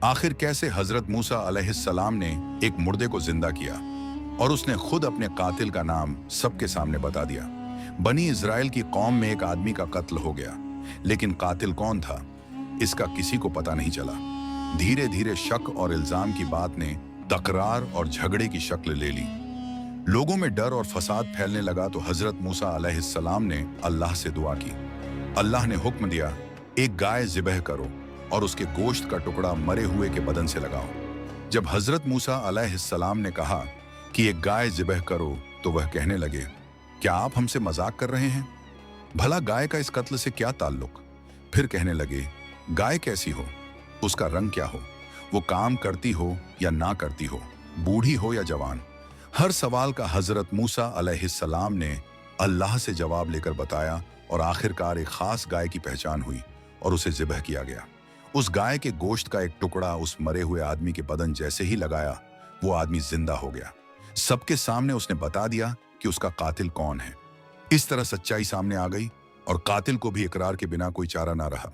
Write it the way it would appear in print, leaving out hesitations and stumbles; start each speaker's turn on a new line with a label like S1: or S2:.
S1: आखिर कैसे हजरत मूसा अलैहिस्सलाम ने एक मुर्दे को जिंदा किया और उसने खुद अपने कातिल का नाम सबके सामने बता दिया। बनी इजराइल की कौम में एक आदमी का कत्ल हो गया, लेकिन कातिल कौन था इसका किसी को पता नहीं चला। धीरे धीरे शक और इल्जाम की बात ने तकरार और झगड़े की शक्ल ले ली। लोगों में डर और फसाद फैलने लगा तो हजरत मूसा अलैहिस्सलाम ने अल्लाह से दुआ की। अल्लाह ने हुक्म दिया, एक गाय ज़िबह करो और उसके गोश्त का टुकड़ा मरे हुए के बदन से लगाओ। जब हजरत मूसा अलैहिस्सलाम ने कहा कि एक गाय ज़िबह करो तो वह कहने लगे, क्या आप हमसे मजाक कर रहे हैं? भला गाय का इस कत्ल से क्या ताल्लुक? फिर कहने लगे, गाय कैसी हो, उसका रंग क्या हो, वो काम करती हो या ना करती हो, बूढ़ी हो या जवान? हर सवाल का हजरत मूसा अलैहिस्सलाम ने अल्लाह से जवाब लेकर बताया और आखिरकार एक खास गाय की पहचान हुई और उसे ज़िबह किया गया। उस गाय के गोश्त का एक टुकड़ा उस मरे हुए आदमी के बदन जैसे ही लगाया, वो आदमी जिंदा हो गया। सबके सामने उसने बता दिया कि उसका कातिल कौन है। इस तरह सच्चाई सामने आ गई और कातिल को भी इकरार के बिना कोई चारा ना रहा।